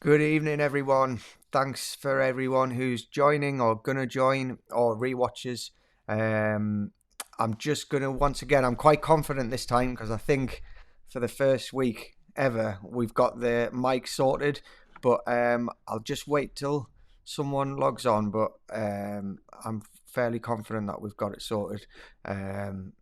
Good evening, everyone. Thanks for everyone who's joining or gonna join or rewatches. Um, I'm just gonna once again. I'm quite confident this time because I think for the first week ever we've got the mic sorted. But I'll just wait till someone logs on. But I'm fairly confident that we've got it sorted. Um,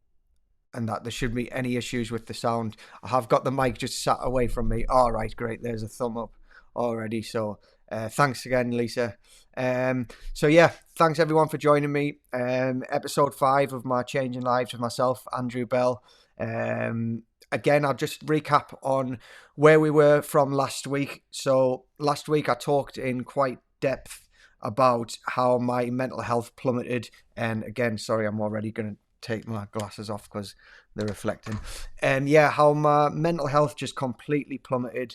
and that there shouldn't be any issues with the sound. I have got the mic just sat away from me. All right, great. There's a thumb up already. So thanks again, Lisa. So yeah, thanks everyone for joining me. Episode 5 of my Changing Lives with myself, Andrew Bell. Again, I'll just recap on where we were from last week. So last week I talked in quite depth about how my mental health plummeted. And again, sorry, I'm already going to take my glasses off because they're reflecting. And yeah, how my mental health just completely plummeted.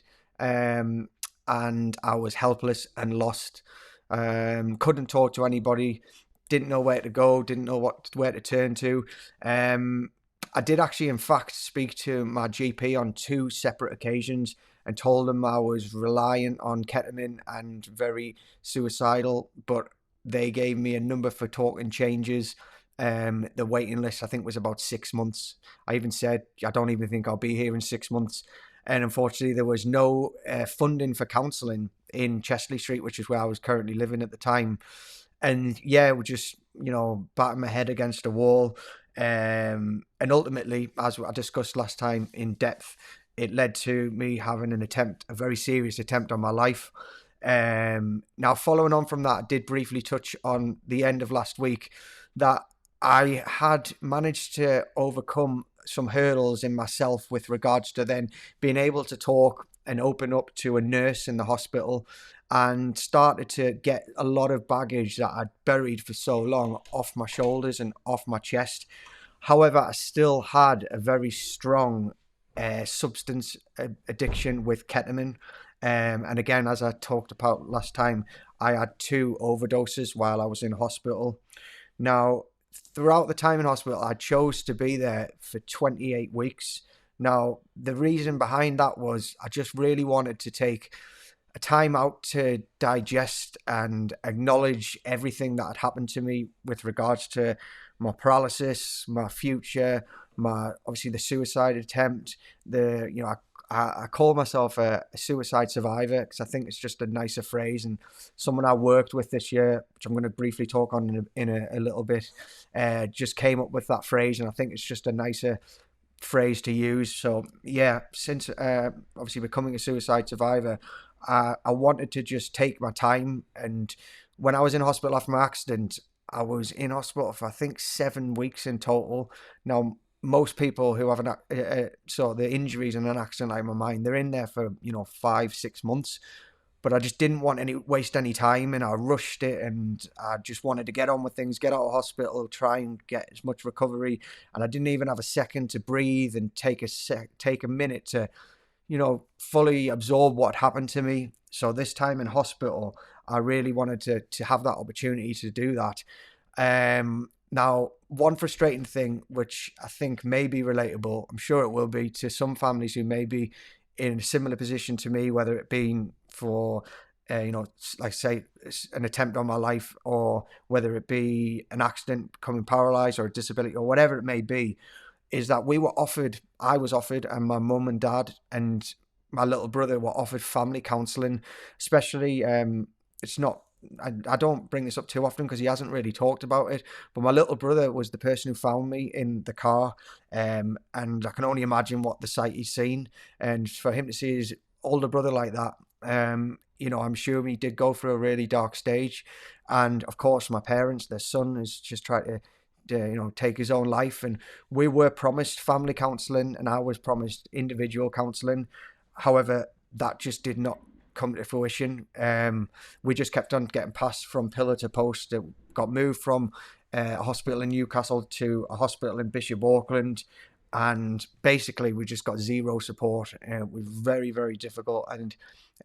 And I was helpless and lost. Couldn't talk to anybody. Didn't know where to go. Didn't know where to turn to. I did actually, in fact, speak to my GP on 2 separate occasions and told them I was reliant on ketamine and very suicidal. But they gave me a number for talking changes. The waiting list, I think, was about 6 months. I even said, I don't even think I'll be here in 6 months. And unfortunately, there was no funding for counselling in Chesley Street, which is where I was currently living at the time. And yeah, we just, batting my head against a wall. And ultimately, as I discussed last time in depth, it led to me having a very serious attempt on my life. Now, following on from that, I did briefly touch on the end of last week that I had managed to overcome some hurdles in myself with regards to then being able to talk and open up to a nurse in the hospital and started to get a lot of baggage that I'd buried for so long off my shoulders and off my chest. However, I still had a very strong substance addiction with ketamine. And again, as I talked about last time, I had 2 overdoses while I was in hospital. Now, throughout the time in hospital, I chose to be there for 28 weeks. Now, the reason behind that was I just really wanted to take a time out to digest and acknowledge everything that had happened to me with regards to my paralysis, my future, my obviously the suicide attempt. I call myself a suicide survivor because I think it's just a nicer phrase. And someone I worked with this year, which I'm going to briefly talk on in a little bit, just came up with that phrase, and I think it's just a nicer phrase to use. So yeah, since obviously becoming a suicide survivor, I wanted to just take my time. And when I was in hospital after my accident, I was in hospital for I think 7 weeks in total. Now, most people who have so the injuries in an accident like mine, they're in there for 5-6 months. But I just didn't want waste any time, and I rushed it, and I just wanted to get on with things, get out of hospital, try and get as much recovery. And I didn't even have a second to breathe and take a minute to fully absorb what happened to me. So this time in hospital, I really wanted to have that opportunity to do that. Now, one frustrating thing, which I think may be relatable, I'm sure it will be to some families who may be in a similar position to me, whether it being for, like say, an attempt on my life, or whether it be an accident, becoming paralyzed, or a disability, or whatever it may be, is that I was offered, and my mum and dad and my little brother were offered family counselling, especially, it's not, I don't bring this up too often because he hasn't really talked about it, but my little brother was the person who found me in the car, and I can only imagine what the sight he's seen, and for him to see his older brother like that, I'm sure he did go through a really dark stage. And of course, my parents, their son has just tried to take his own life, and we were promised family counselling and I was promised individual counselling. However, that just did not come to fruition. We just kept on getting passed from pillar to post. It got moved from a hospital in Newcastle to a hospital in Bishop Auckland, and basically we just got zero support. It was very, very difficult and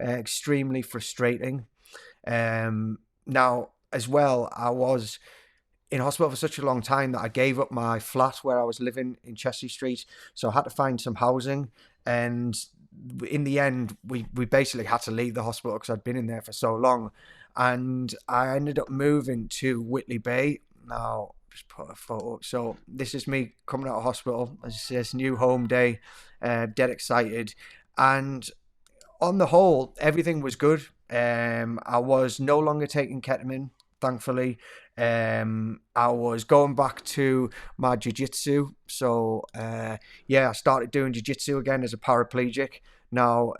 extremely frustrating. Now, as well, I was in hospital for such a long time that I gave up my flat where I was living in Chesley Street. So I had to find some housing. And in the end, we basically had to leave the hospital because I'd been in there for so long. And I ended up moving to Whitley Bay. Now, just put a photo up. So this is me coming out of hospital. As I say, it's new home day. Dead excited. And on the whole, everything was good. I was no longer taking ketamine, thankfully. I was going back to my jiu-jitsu. So, I started doing jiu-jitsu again as a paraplegic. Now,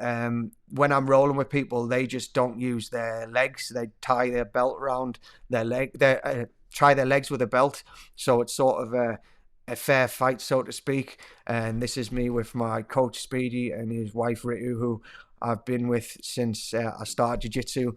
when I'm rolling with people, they just don't use their legs. They tie their belt around their leg. They tie their legs with a belt. So it's sort of a fair fight, so to speak. And this is me with my coach Speedy and his wife Ritu, who I've been with since I started jiu-jitsu.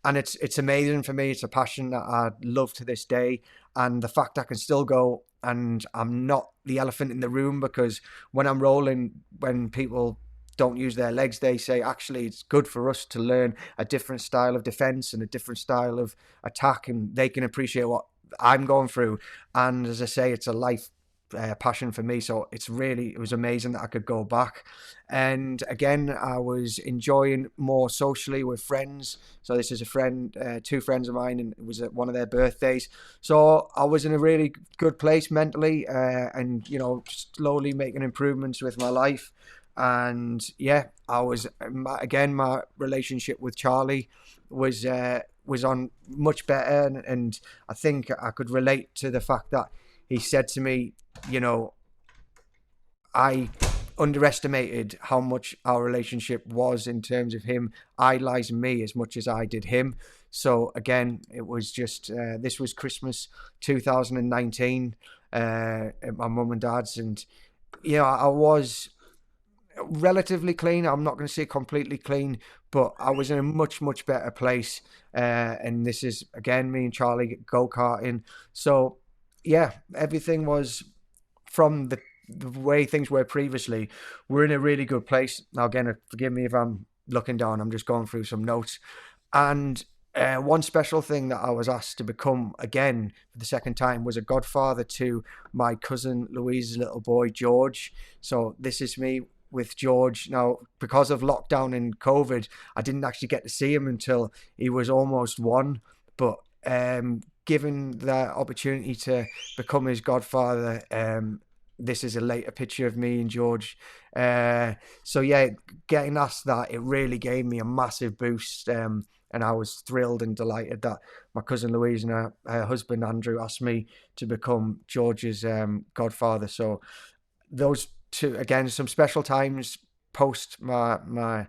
And it's amazing for me. It's a passion that I love to this day. And the fact I can still go and I'm not the elephant in the room, because when I'm rolling, when people don't use their legs, they say actually it's good for us to learn a different style of defense and a different style of attack, and they can appreciate what I'm going through. And as I say, it's a life passion for me. So it was amazing that I could go back. And again, I was enjoying more socially with friends. So this is two friends of mine, and it was at one of their birthdays. So I was in a really good place mentally, and slowly making improvements with my life. And I was again, my relationship with Charlie was on much better, and I think I could relate to the fact that he said to me, I underestimated how much our relationship was in terms of him idolizing me as much as I did him. So again, it was just this was Christmas 2019 at my mum and dad's, and I was relatively clean. I'm not going to say completely clean, but I was in a much better place. And this is again me and Charlie go-karting. So everything was from the way things were previously. We're in a really good place now. Again, forgive me if I'm looking down. I'm just going through some notes. And one special thing that I was asked to become again for the second time was a godfather to my cousin Louise's little boy George. So this is me with George. Now, because of lockdown and COVID, I didn't actually get to see him until he was almost 1. But given the opportunity to become his godfather, this is a later picture of me and George. Getting asked that, it really gave me a massive boost. And I was thrilled and delighted that my cousin Louise and her husband Andrew asked me to become George's godfather. So those two, again, some special times post my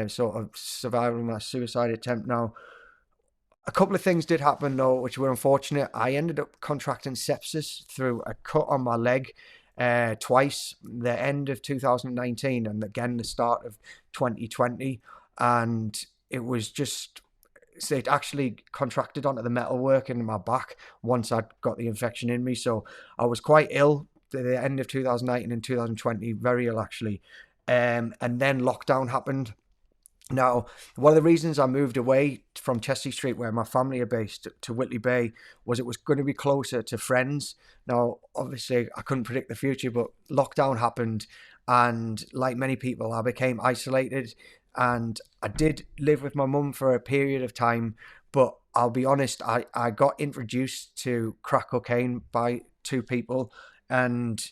sort of survival of my suicide attempt. Now, a couple of things did happen though, which were unfortunate. I ended up contracting sepsis through a cut on my leg twice, the end of 2019 and again the start of 2020. And it was just, so it actually contracted onto the metalwork in my back once I'd got the infection in me. So I was quite ill at the end of 2019 and 2020, very ill actually. And then lockdown happened. Now, one of the reasons I moved away from Chelsea Street, where my family are based, to Whitley Bay, was it was going to be closer to friends. Now, obviously, I couldn't predict the future, but lockdown happened, and like many people, I became isolated. And I did live with my mum for a period of time, but I'll be honest, I got introduced to crack cocaine by 2 people, and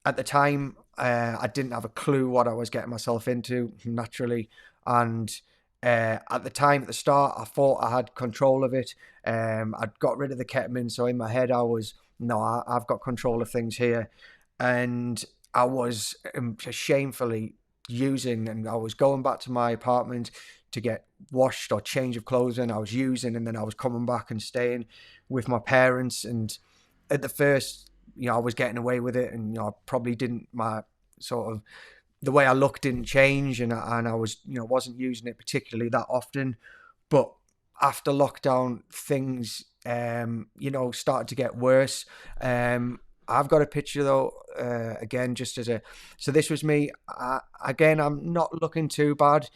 at the time, I didn't have a clue what I was getting myself into, naturally. And at the time, at the start, I thought I had control of it. I'd got rid of the ketamine, so in my head I was, no, I've got control of things here. And I was shamefully using, and I was going back to my apartment to get washed or change of clothes, and I was using, and then I was coming back and staying with my parents. And at the first, I was getting away with it, and I probably didn't, my sort of, the way I looked didn't change, and I was, wasn't using it particularly that often. But after lockdown, things, started to get worse. I've got a picture though, again, just as so this was me. Again, I'm not looking too bad,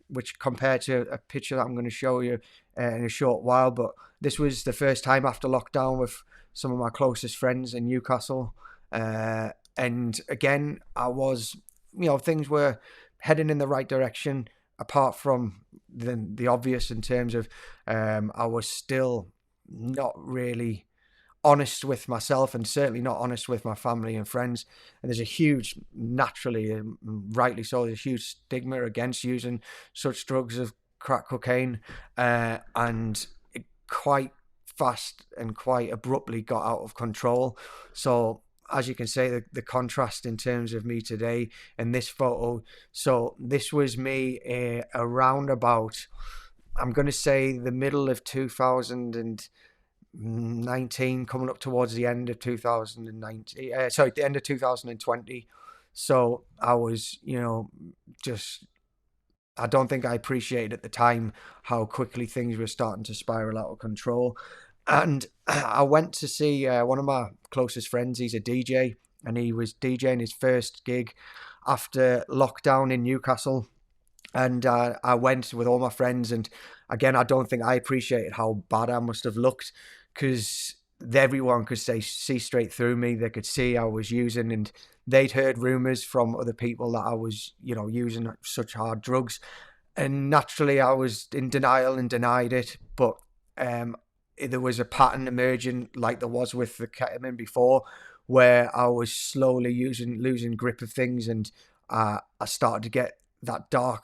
which compared to a picture that I'm going to show you in a short while. But this was the first time after lockdown with some of my closest friends in Newcastle. And again, I was, things were heading in the right direction, apart from the obvious in terms of I was still not really honest with myself, and certainly not honest with my family and friends. And there's a huge, naturally, rightly so, there's a huge stigma against using such drugs as crack cocaine, and it quite fast and quite abruptly got out of control. So as you can say, the contrast in terms of me today in this photo. So this was me around about, I'm going to say, the middle of 2019, coming up towards the end of 2019, the end of 2020. So I was, just, I don't think I appreciated at the time how quickly things were starting to spiral out of control. And I went to see one of my closest friends. He's a DJ, and he was DJing his first gig after lockdown in Newcastle. And I went with all my friends, and again, I don't think I appreciated how bad I must have looked, because everyone could see straight through me. They could see I was using, and they'd heard rumors from other people that I was, using such hard drugs. And naturally, I was in denial and denied it. But there was a pattern emerging, like there was with the ketamine before, where I was slowly losing grip of things, and I started to get that dark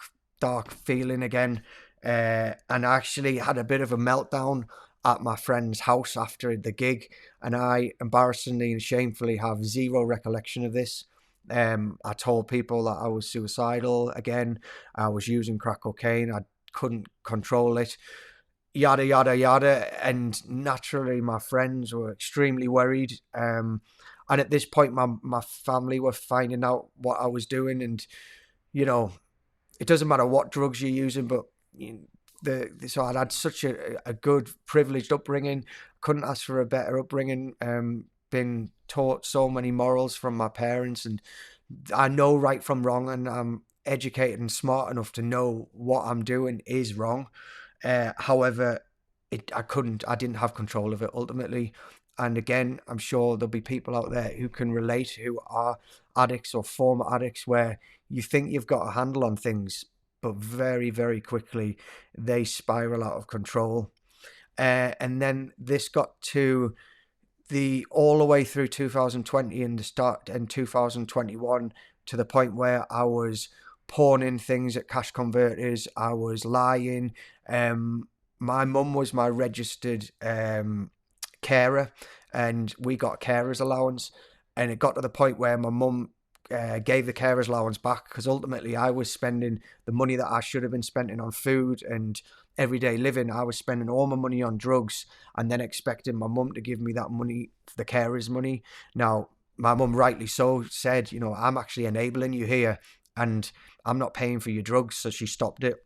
feeling again. And I actually had a bit of a meltdown at my friend's house after the gig, and I embarrassingly and shamefully have zero recollection of this. I told people that I was suicidal again. I was using crack cocaine. I couldn't control it. Yada yada yada. And naturally, my friends were extremely worried. And at this point, my family were finding out what I was doing, and it doesn't matter what drugs you're using, but so I'd had such a good, privileged upbringing. Couldn't ask for a better upbringing. Been taught so many morals from my parents, and I know right from wrong, and I'm educated and smart enough to know what I'm doing is wrong. However, I didn't have control of it ultimately. And again, I'm sure there'll be people out there who can relate, who are addicts or former addicts, where you think you've got a handle on things, but very, very quickly they spiral out of control. And then this got to all the way through 2020 and the start in 2021, to the point where I was pawning things at cash converters. I was lying. My mum was my registered carer, and we got carers allowance. And it got to the point where my mum gave the carers allowance back, because ultimately I was spending the money that I should have been spending on food and everyday living. I was spending all my money on drugs, and then expecting my mum to give me that money, the carers money. Now, my mum rightly so said, I'm actually enabling you here, and I'm not paying for your drugs. So she stopped it.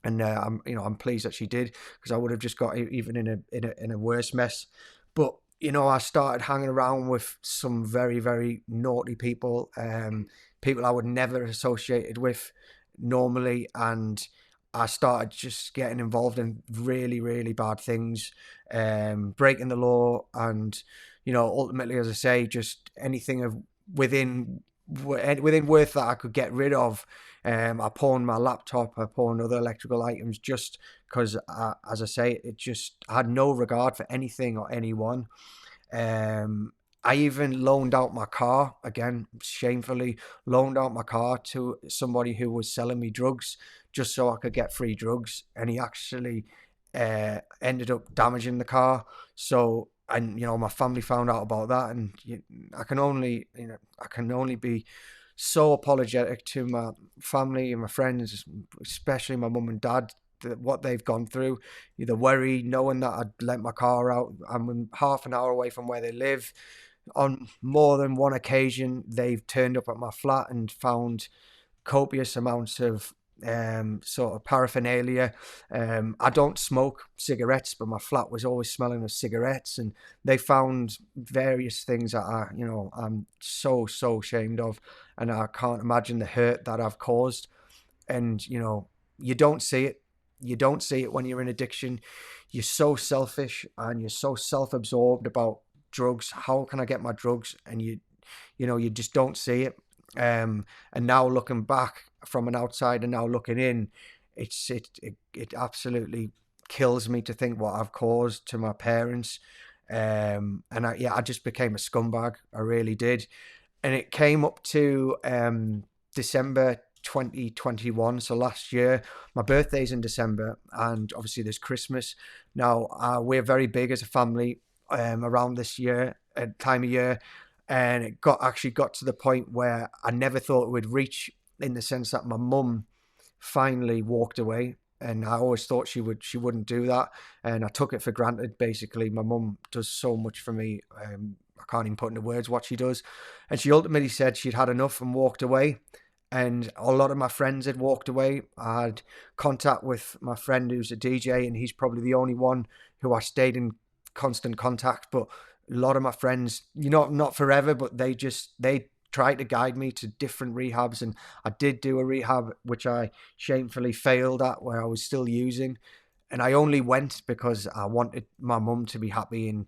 And I'm pleased that she did, because I would have just got even in a worse mess. But I started hanging around with some very, very naughty people, people I would never associated with normally, and I started just getting involved in really, really bad things, breaking the law, and ultimately, as I say, just anything of within worth that I could get rid of. I pawned my laptop, I pawned other electrical items, just because, as I say, I had no regard for anything or anyone. I even loaned out my car, again, shamefully loaned out my car to somebody who was selling me drugs, just so I could get free drugs. And he actually ended up damaging the car. So, and my family found out about that, and I can only be so apologetic to my family and my friends, especially my mum and dad, what they've gone through. The worry, knowing that I'd lent my car out. I'm half an hour away from where they live. On more than one occasion, they've turned up at my flat and found copious amounts of sort of paraphernalia. I don't smoke cigarettes, but my flat was always smelling of cigarettes, and they found various things that I'm so ashamed of, and I can't imagine the hurt that I've caused. And you don't see it. You don't see it when you're in addiction. You're so selfish and you're so self-absorbed about drugs. How can I get my drugs? And you just don't see it. And now looking back from an outsider, now looking in, it absolutely kills me to think what I've caused to my parents. And I just became a scumbag. I really did. And it came up to December 2021, so last year. My birthday's in December, and obviously there's Christmas. Now, we're very big as a family around this year, time of year, and it actually got to the point where I never thought it would reach, in the sense that my mum finally walked away. And I always thought she wouldn't do that, and I took it for granted. Basically, my mum does so much for me. I can't even put into words what she does. And she ultimately said she'd had enough and walked away. And a lot of my friends had walked away. I had contact with my friend who's a DJ, and he's probably the only one who I stayed in constant contact. But a lot of my friends, not forever, but they tried to guide me to different rehabs. And I did do a rehab, which I shamefully failed at, where I was still using. And I only went because I wanted my mum to be happy, and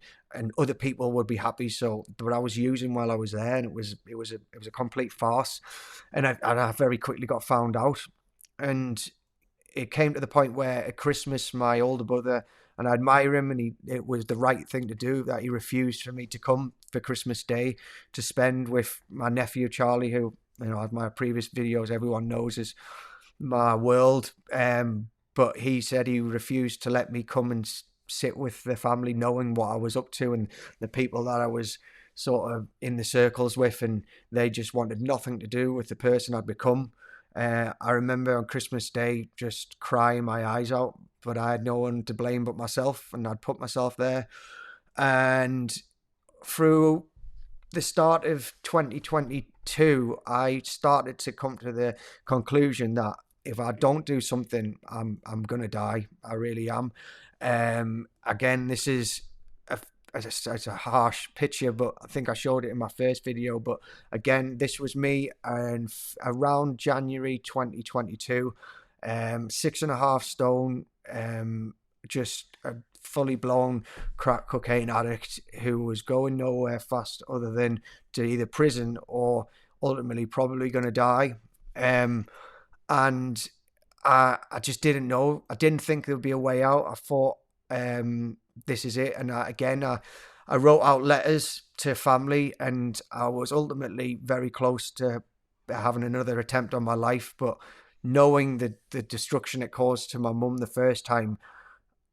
other people would be happy. So, but I was using while I was there, and it was a complete farce. And I very quickly got found out, and it came to the point where at Christmas, my older brother, and I admire him, and it was the right thing to do, that he refused for me to come for Christmas Day to spend with my nephew Charlie, who, as my previous videos everyone knows is my world. But he said he refused to let me come and sit with the family, knowing what I was up to and the people that I was sort of in the circles with, and they just wanted nothing to do with the person I'd become. I remember on Christmas Day just crying my eyes out, but I had no one to blame but myself, and I'd put myself there. And through the start of 2022, I started to come to the conclusion that if I don't do something, I'm gonna die. I really am. Again, this is it's a harsh picture, but I think I showed it in my first video. But again, this was me, and around January 2022, 6.5 stone, just a fully blown crack cocaine addict who was going nowhere fast other than to either prison or ultimately probably going to die. And I just didn't know. I didn't think there would be a way out. I thought, this is it. And I wrote out letters to family, and I was ultimately very close to having another attempt on my life. But knowing the destruction it caused to my mum the first time,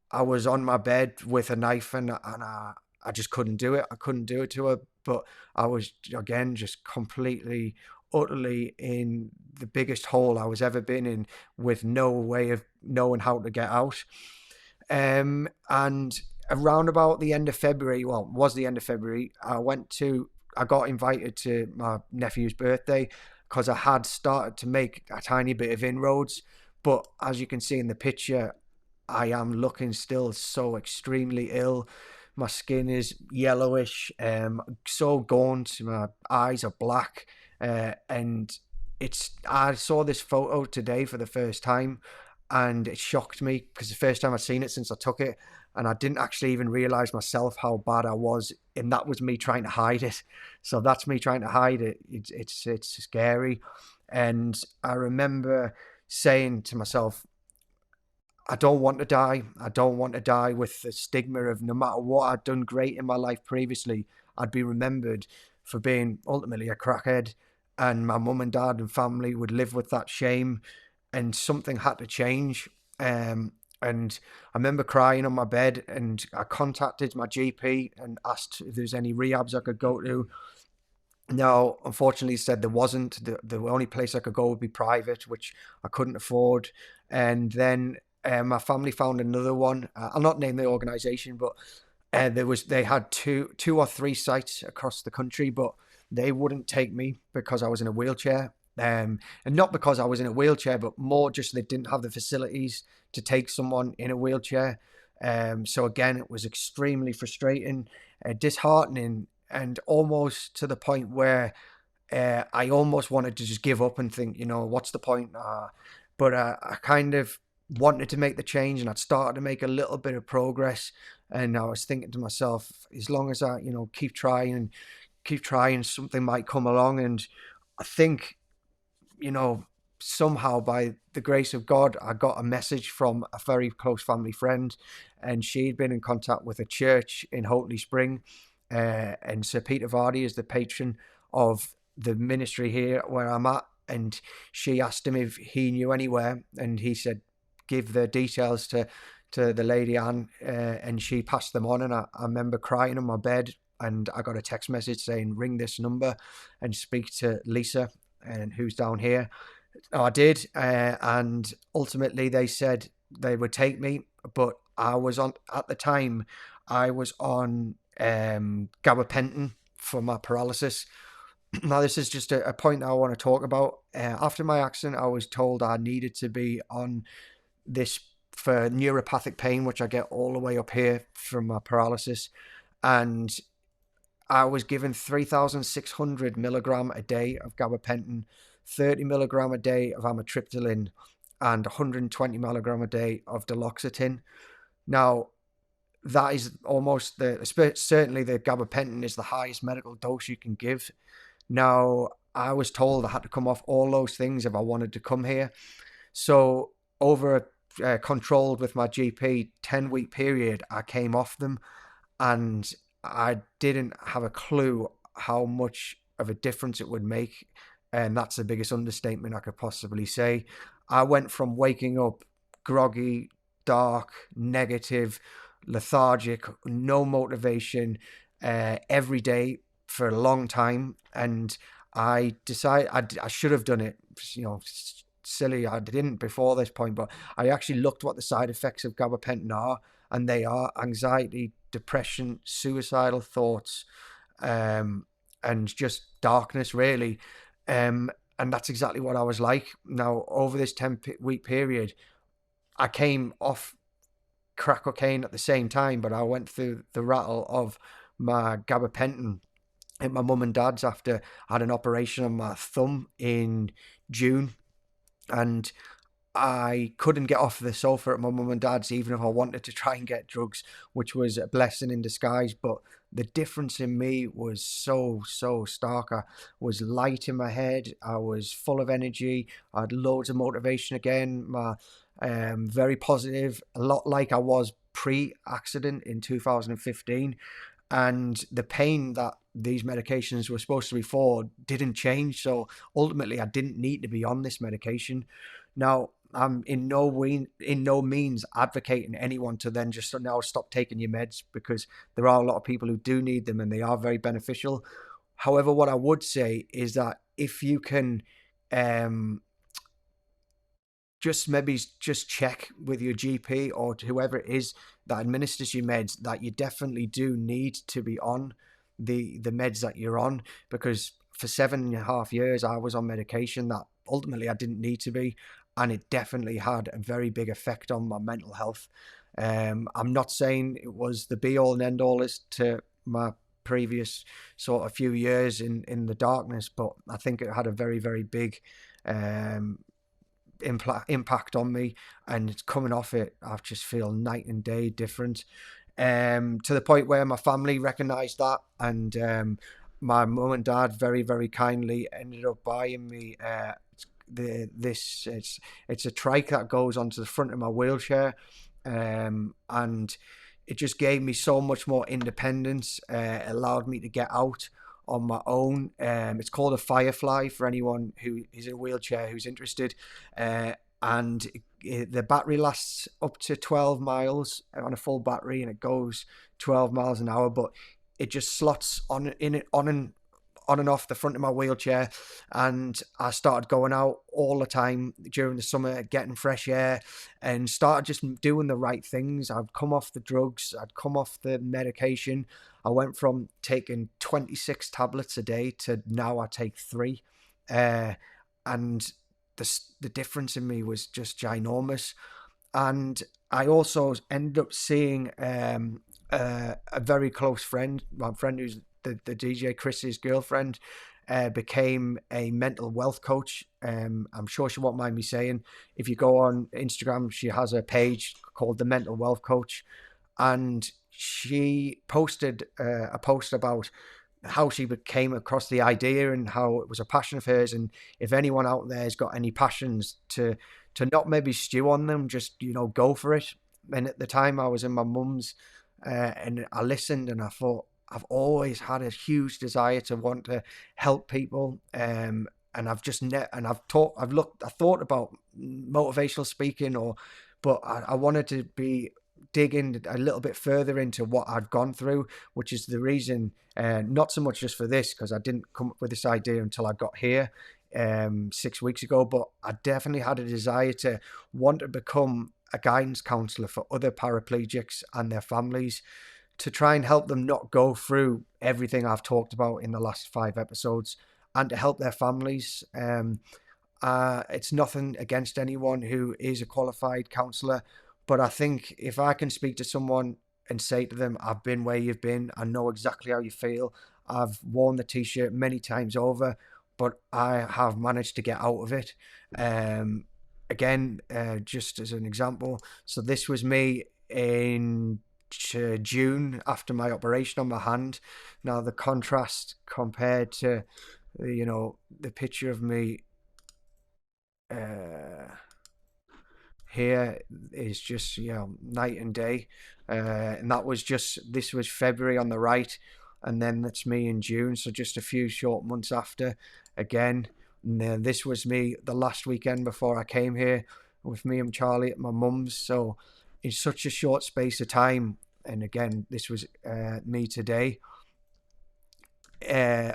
I was on my bed with a knife, and I just couldn't do it. I couldn't do it to her. But I was, again, just completely, utterly in the biggest hole I was ever been in, with no way of knowing how to get out. And around about the end of February, well, it was the end of February, I got invited to my nephew's birthday, because I had started to make a tiny bit of inroads. But as you can see in the picture, I am looking still so extremely ill. My skin is yellowish, so gaunt. My eyes are black, and I saw this photo today for the first time, and it shocked me, because the first time I'd seen it since I took it, and I didn't actually even realize myself how bad I was, and that was me trying to hide it. So that's me trying to hide it. It's scary, and I remember saying to myself, I don't want to die. I don't want to die with the stigma of, no matter what I'd done great in my life previously, I'd be remembered for being ultimately a crackhead, and my mum and dad and family would live with that shame, and something had to change. And I remember crying on my bed, and I contacted my GP and asked if there's any rehabs I could go to. No, unfortunately, he said there wasn't. The only place I could go would be private, which I couldn't afford. And then my family found another one. I'll not name the organisation, but they had two or three sites across the country, but they wouldn't take me because I was in a wheelchair. And not because I was in a wheelchair, but more just they didn't have the facilities to take someone in a wheelchair. So again, it was extremely frustrating, disheartening, and almost to the point where I almost wanted to just give up and think, what's the point? But I kind of wanted to make the change, and I'd started to make a little bit of progress. And I was thinking to myself, as long as I, keep trying, something might come along. And I think, you know, somehow by the grace of God, I got a message from a very close family friend, and she'd been in contact with a church in Houghton Spring, and Sir Peter Vardy is the patron of the ministry here where I'm at, and she asked him if he knew anywhere, and he said, give the details to the lady Anne, and she passed them on, and I remember crying on my bed, and I got a text message saying, ring this number and speak to Lisa, and who's down here. I did, and ultimately they said they would take me, but I was on at the time. I was on gabapentin for my paralysis. Now, this is just a point that I want to talk about. After my accident, I was told I needed to be on this for neuropathic pain, which I get all the way up here from my paralysis, and I was given 3,600 milligram a day of gabapentin, 30 milligram a day of amitriptyline, and 120 milligram a day of duloxetine. Now, that is almost certainly the gabapentin is the highest medical dose you can give. Now, I was told I had to come off all those things if I wanted to come here. So over controlled with my GP 10-week period, I came off them, and I didn't have a clue how much of a difference it would make. And that's the biggest understatement I could possibly say. I went from waking up groggy, dark, negative, lethargic, no motivation every day for a long time. And I decided I should have done it, silly. I didn't before this point, but I actually looked what the side effects of gabapentin are, and they are anxiety, depression, suicidal thoughts, and just darkness, really. And that's exactly what I was like. Now, over this 10-week period, I came off crack cocaine at the same time, but I went through the rattle of my gabapentin at my mum and dad's after I had an operation on my thumb in June. And I couldn't get off the sofa at my mum and dad's, even if I wanted to try and get drugs, which was a blessing in disguise. But the difference in me was so stark. I was light in my head. I was full of energy. I had loads of motivation again. My very positive, a lot like I was pre-accident in 2015. And the pain that these medications were supposed to be for didn't change. So ultimately, I didn't need to be on this medication. Now, I'm in no means advocating anyone to then just now stop taking your meds, because there are a lot of people who do need them and they are very beneficial. However, what I would say is that if you can just check with your GP or whoever it is that administers your meds that you definitely do need to be on the meds that you're on, because for 7.5 years I was on medication that ultimately I didn't need to be, and it definitely had a very big effect on my mental health. I'm not saying it was the be all and end all as to my previous sort of few years in the darkness, but I think it had a very, very big impact on me, and it's coming off it, I just feel night and day different, to the point where my family recognized that, and my mum and dad very, very kindly ended up buying me it's a trike that goes onto the front of my wheelchair, and it just gave me so much more independence. It allowed me to get out on my own. It's called a Firefly for anyone who is in a wheelchair who's interested, and the battery lasts up to 12 miles on a full battery, and it goes 12 miles an hour, but it just slots on and off the front of my wheelchair. And I started going out all the time during the summer, getting fresh air, and started just doing the right things. I'd come off the drugs, I'd come off the medication. I went from taking 26 tablets a day to now I take 3, and the difference in me was just ginormous. And I also ended up seeing a very close friend, my friend who's the DJ Chris's girlfriend, became a mental wealth coach. I'm sure she won't mind me saying, if you go on Instagram, she has a page called The Mental Wealth Coach, and she posted a post about how she came across the idea and how it was a passion of hers. And if anyone out there has got any passions, to not maybe stew on them, just go for it. And at the time I was in my mum's, and I listened and I thought, I've always had a huge desire to want to help people, and I've just and I thought about motivational speaking, but I wanted to be digging a little bit further into what I'd gone through, which is the reason, not so much just for this, because I didn't come up with this idea until I got here 6 weeks ago, but I definitely had a desire to want to become a guidance counselor for other paraplegics and their families, to try and help them not go through everything I've talked about in the last 5 episodes, and to help their families. It's nothing against anyone who is a qualified counsellor, but I think if I can speak to someone and say to them, I've been where you've been, I know exactly how you feel, I've worn the t-shirt many times over, but I have managed to get out of it. Again, just as an example, so this was me in June after my operation on my hand. Now the contrast compared to the picture of me here is just night and day. And this was February on the right, and then that's me in June, so just a few short months after again. And then this was me the last weekend before I came here with me and Charlie at my mum's. So in such a short space of time, and again this was me today,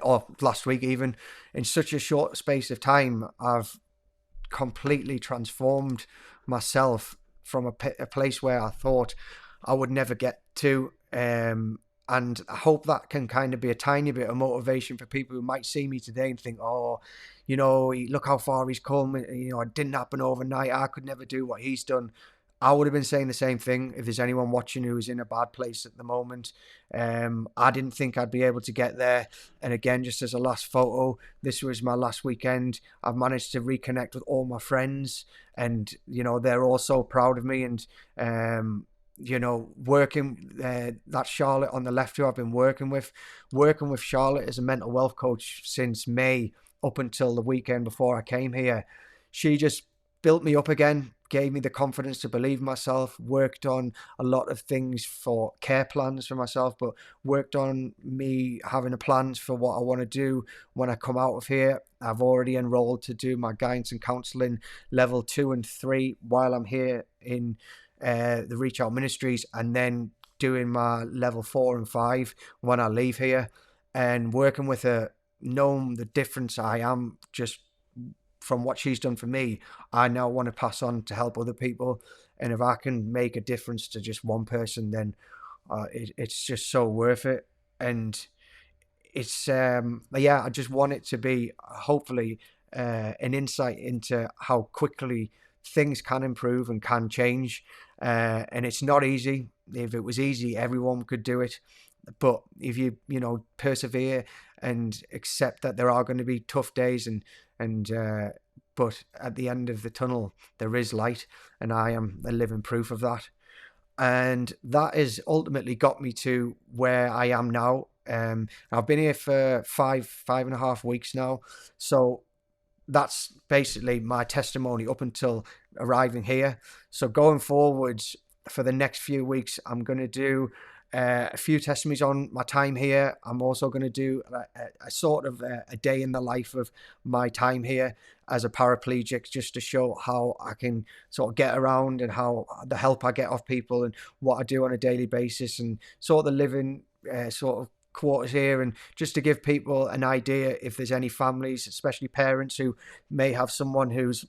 or last week even, in such a short space of time I've completely transformed myself from a place where I thought I would never get to. And I hope that can kind of be a tiny bit of motivation for people who might see me today and think, oh, look how far he's come. It didn't happen overnight. I could never do what he's done. I would have been saying the same thing if there's anyone watching who is in a bad place at the moment. I didn't think I'd be able to get there. And again, just as a last photo, this was my last weekend. I've managed to reconnect with all my friends, and they're all so proud of me. And working, that Charlotte on the left, who I've been working with Charlotte as a mental wealth coach since May up until the weekend before I came here. She just built me up again, gave me the confidence to believe in myself, worked on a lot of things for care plans for myself, but worked on me having a plans for what I want to do when I come out of here. I've already enrolled to do my guidance and counselling level 2 and 3 while I'm here in the Reach Out Ministries, and then doing my level 4 and 5 when I leave here, and working with her, knowing the difference I am just from what she's done for me, I now want to pass on to help other people. And if I can make a difference to just one person, then it's just so worth it. And it's I just want it to be hopefully an insight into how quickly things can improve and can change. And it's not easy. If it was easy, everyone could do it. But if you persevere and accept that there are going to be tough days, and but at the end of the tunnel there is light, and I am a living proof of that. And that has ultimately got me to where I am now. I've been here for 5.5 weeks now, so that's basically my testimony up until arriving here. So going forwards for the next few weeks, I'm going to do a few testimonies on my time here. I'm also going to do a sort of a day in the life of my time here as a paraplegic, just to show how I can sort of get around, and how the help I get off people, and what I do on a daily basis, and sort of the living sort of quarters here, and just to give people an idea, if there's any families, especially parents, who may have someone who's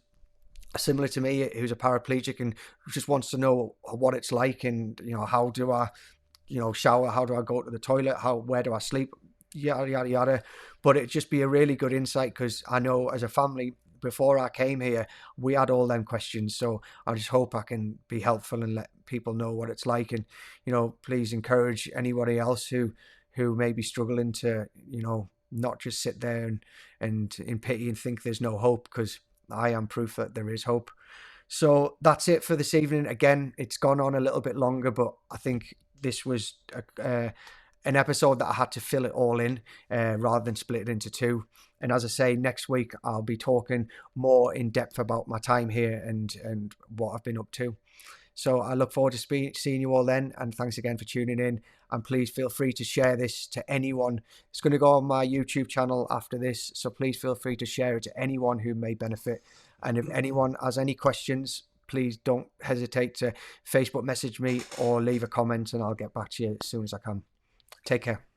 similar to me, who's a paraplegic, and just wants to know what it's like, and how do I shower, how do I go to the toilet, where do I sleep, yada yada yada. But it'd just be a really good insight, because I know as a family, before I came here, we had all them questions. So I just hope I can be helpful and let people know what it's like. And please encourage anybody else who may be struggling to not just sit there and in pity and think there's no hope, because I am proof that there is hope. So that's it for this evening. Again, it's gone on a little bit longer, but I think this was an episode that I had to fill it all in rather than split it into two. And as I say, next week I'll be talking more in depth about my time here and what I've been up to. So I look forward to seeing you all then, and thanks again for tuning in. And please feel free to share this to anyone. It's going to go on my YouTube channel after this, so please feel free to share it to anyone who may benefit. And if anyone has any questions, please don't hesitate to Facebook message me or leave a comment, and I'll get back to you as soon as I can. Take care.